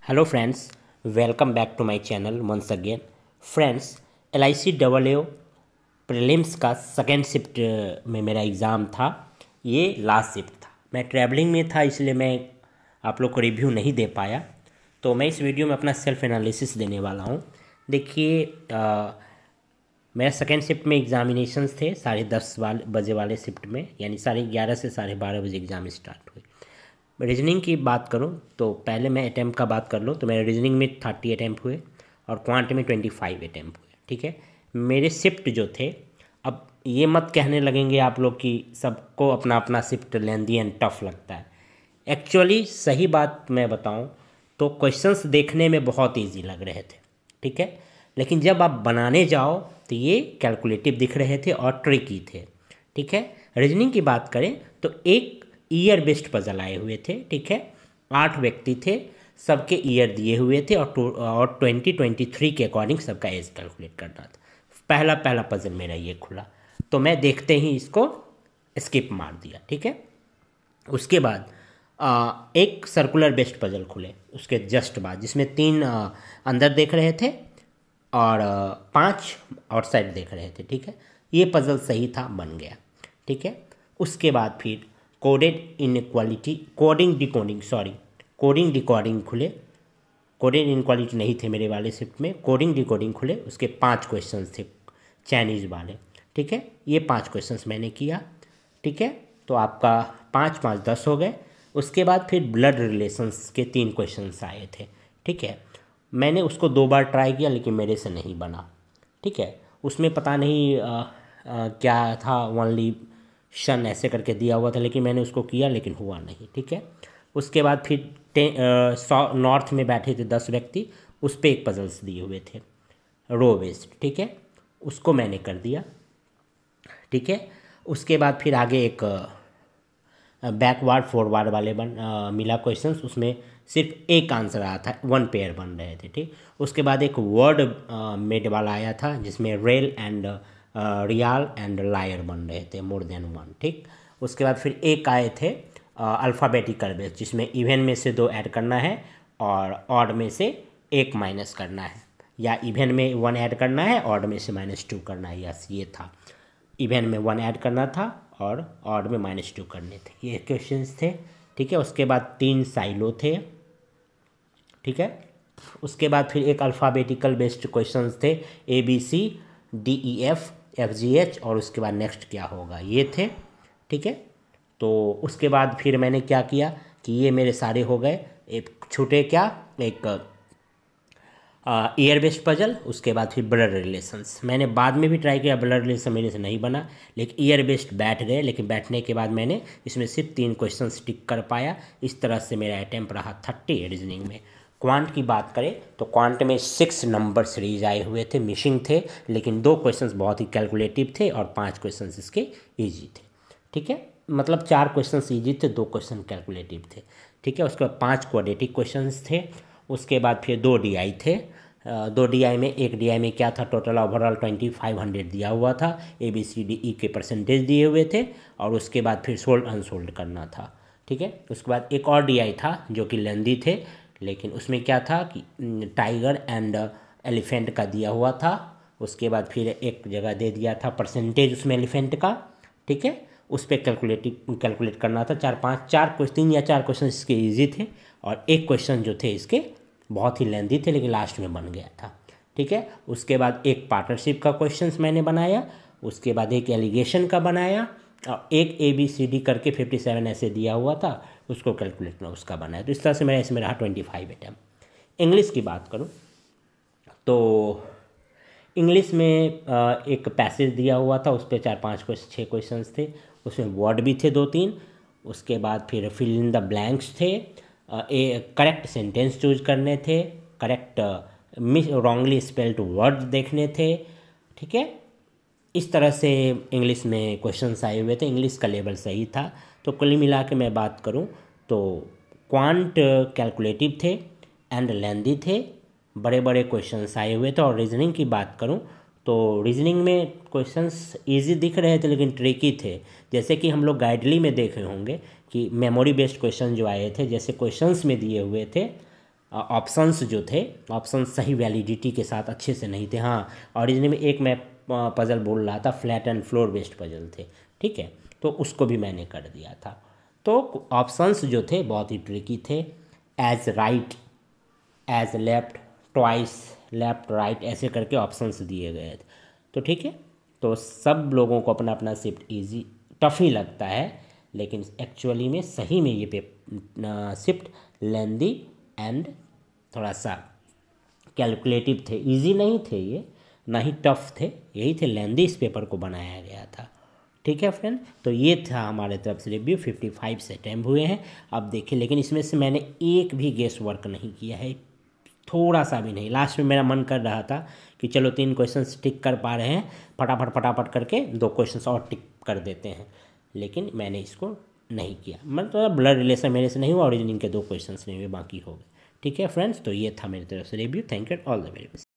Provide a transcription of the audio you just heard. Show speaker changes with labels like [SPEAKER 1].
[SPEAKER 1] Hello friends, welcome back to my channel once again. Friends, LIC prelims का second shift में मेरा exam था। ये लास्ट शिफ्ट था। मैं ट्रैवलिंग में था, इसलिए मैं आप लोग को रिव्यू नहीं दे पाया। तो मैं इस वीडियो में अपना सेल्फ एनालिसिस देने वाला हूँ। देखिए, मेरा सेकेंड शिफ्ट में एग्जामिनेशंस थे 10:30 बजे वाले शिफ्ट में, यानी 11:30 से 12:30 बजे एग्ज़ाम स्टार्ट हुए। रीजनिंग की बात करूं तो पहले मैं अटैम्प्ट का बात कर लूँ तो मेरे रीजनिंग में 30 अटैम्प्ट हुए और क्वांट में 25 अटैम्प्ट हुए। ठीक है, मेरे शिफ्ट जो थे, अब ये मत कहने लगेंगे आप लोग कि सबको अपना अपना शिफ्ट लेंदी एंड टफ लगता है। एक्चुअली सही बात मैं बताऊं तो क्वेश्चंस देखने में बहुत ईजी लग रहे थे। ठीक है, लेकिन जब आप बनाने जाओ तो ये कैलकुलेटिव दिख रहे थे और ट्रिकी थे। ठीक है, रीजनिंग की बात करें तो एक ईयर बेस्ड पजल आए हुए थे। ठीक है, 8 व्यक्ति थे, सबके ईयर दिए हुए थे और 2023 के अकॉर्डिंग सबका एज कैलकुलेट करना था। पहला पजल मेरा ये खुला तो मैं देखते ही इसको स्किप मार दिया। ठीक है, उसके बाद एक सर्कुलर बेस्ड पजल खुले उसके जस्ट बाद, जिसमें 3 अंदर देख रहे थे और 5 आउटसाइड देख रहे थे। ठीक है, ये पजल सही था, बन गया। ठीक है, उसके बाद फिर कोडिंग डिकोडिंग खुले। कोडेड इनक्वालिटी नहीं थे मेरे वाले शिफ्ट में, कोडिंग डिकोडिंग खुले। उसके 5 क्वेश्चंस थे चाइनीज़ वाले। ठीक है, ये 5 क्वेश्चंस मैंने किया। ठीक है, तो आपका 5 5 10 हो गए। उसके बाद फिर ब्लड रिलेशंस के 3 क्वेश्चंस आए थे। ठीक है, मैंने उसको 2 बार ट्राई किया लेकिन मेरे से नहीं बना। ठीक है, उसमें पता नहीं क्या था, ओनली शन ऐसे करके दिया हुआ था, लेकिन मैंने उसको किया लेकिन हुआ नहीं। ठीक है, उसके बाद फिर नॉर्थ में बैठे थे 10 व्यक्ति, उस पर एक पजल्स दिए हुए थे रो बेस्ड। ठीक है, उसको मैंने कर दिया। ठीक है, उसके बाद फिर आगे एक बैकवर्ड फॉरवर्ड वाले मिला क्वेश्चंस, उसमें सिर्फ एक आंसर आया था, 1 पेयर बन रहे थे। ठीक, उसके बाद एक वर्ड मेड वाला आया था जिसमें rail and real and liar बन रहे थे, मोर देन 1। ठीक, उसके बाद फिर एक आए थे अल्फ़ाबेटिकल बेस, जिसमें इवन में से 2 ऐड करना है और ऑड में से 1 माइनस करना है, या इवन में 1 ऐड करना है, ऑड में से -2 करना है। यस, ये था, इवन में 1 ऐड करना था और ऑड में -2 करने थे। ये क्वेश्चंस थे। ठीक है, उसके बाद 3 साइलो थे। ठीक है, उसके बाद फिर एक अल्फ़ाबेटिकल बेस्ड क्वेश्चंस थे, ABCDEF FGH, और उसके बाद नेक्स्ट क्या होगा, ये थे। ठीक है, तो उसके बाद फिर मैंने क्या किया कि ये मेरे सारे हो गए। एक छूटे क्या, एक ईयर बेस्ड पजल, उसके बाद फिर ब्लड रिलेशंस। मैंने बाद में भी ट्राई किया, ब्लड रिलेशन मेरे से नहीं बना, लेकिन ईयर बेस्ड बैठ गए। लेकिन बैठने के बाद मैंने इसमें सिर्फ 3 क्वेश्चन टिक कर पाया। इस तरह से मेरा अटैम्प्ट रहा 30 रीजनिंग में। क्वांट की बात करें तो क्वांट में 6 नंबर सीरीज आए हुए थे, मिसिंग थे, लेकिन 2 क्वेश्चंस बहुत ही कैलकुलेटिव थे और 5 क्वेश्चंस इसके इजी थे। ठीक है, मतलब 4 क्वेश्चंस इजी थे, 2 क्वेश्चन कैलकुलेटिव थे। ठीक है, उसके बाद 5 क्वाड्रेटिक क्वेश्चंस थे। उसके बाद फिर 2 DI थे। 2 DI में, एक DI में क्या था, टोटल ओवरऑल 2500 दिया हुआ था, ABCDE के परसेंटेज दिए हुए थे, और उसके बाद फिर सोल्ड अनसोल्ड करना था। ठीक है, उसके बाद एक और DI था जो कि लेंदी थे, लेकिन उसमें क्या था कि टाइगर एंड एलिफेंट का दिया हुआ था। उसके बाद फिर एक जगह दे दिया था परसेंटेज उसमें एलिफेंट का। ठीक है, उस पर कैलकुलेट करना था। 3 या 4 क्वेश्चन इसके इजी थे और एक क्वेश्चन जो थे इसके बहुत ही लेंदी थे, लेकिन लास्ट में बन गया था। ठीक है, उसके बाद एक पार्टनरशिप का क्वेश्चंस मैंने बनाया, उसके बाद एक एलिगेशन का बनाया, और एक ABCD करके 57 ऐसे दिया हुआ था, उसको कैलकुलेट करना, उसका बनाया। तो इस तरह से मेरा इसमें रहा 25 अटैम्प्ट। इंग्लिश की बात करूँ तो इंग्लिश में एक पैसेज दिया हुआ था, उस पर 6 क्वेश्चंस थे, उसमें वर्ड भी थे 2-3। उसके बाद फिर फिल इन द ब्लैंक्स थे, करेक्ट सेंटेंस चूज करने थे, करेक्ट रॉन्गली स्पेल्ड वर्ड देखने थे। ठीक है, इस तरह से इंग्लिश में क्वेश्चंस आए हुए थे। इंग्लिश का लेवल सही था। तो कुल मिला के मैं बात करूं तो क्वांट कैलकुलेटिव थे एंड लेंदी थे, बड़े बड़े क्वेश्चंस आए हुए थे। और रीजनिंग की बात करूं तो रीजनिंग में क्वेश्चंस इजी दिख रहे थे लेकिन ट्रिकी थे। जैसे कि हम लोग गाइडली में देखे होंगे कि मेमोरी बेस्ड क्वेश्चन जो आए थे, जैसे क्वेश्चंस में दिए हुए थे ऑप्शंस जो थे, ऑप्शंस सही वैलिडिटी के साथ अच्छे से नहीं थे। हाँ, ओरिजिनल में एक मैं पज़ल बोल रहा था, flat and floor based puzzle थे, ठीक है, तो उसको भी मैंने कर दिया था। तो ऑप्शंस जो थे बहुत ही ट्रिकी थे। As right, as left, twice, left right, ऐसे करके ऑप्शंस दिए गए थे। तो ठीक है, तो सब लोगों को अपना अपना शिफ्ट ईजी टफ ही लगता है, लेकिन एक्चुअली में सही में ये शिफ्ट लेंदी एंड थोड़ा सा कैलकुलेटिव थे, इजी नहीं थे ये, ना ही टफ थे, यही थे, लेंदी इस पेपर को बनाया गया था। ठीक है फ्रेंड, तो ये था हमारे तरफ से रिव्यू। 55 से अटैम्प्ट हुए हैं। अब देखिए, लेकिन इसमें से मैंने एक भी गेस वर्क नहीं किया है, थोड़ा सा भी नहीं। लास्ट में मेरा मन कर रहा था कि चलो 3 क्वेश्चंस टिक कर पा रहे हैं, फटाफट फटाफट करके 2 क्वेश्चंस और टिक कर देते हैं, लेकिन मैंने इसको नहीं किया। मतलब ब्लड रिलेशन मेरे से नहीं हुआ, ओरिजिनिंग के 2 क्वेश्चंस नहीं हुए, बाकी हो गए। ठीक है फ्रेंड्स, तो ये था मेरी तरफ से review. Thank you, all the very best.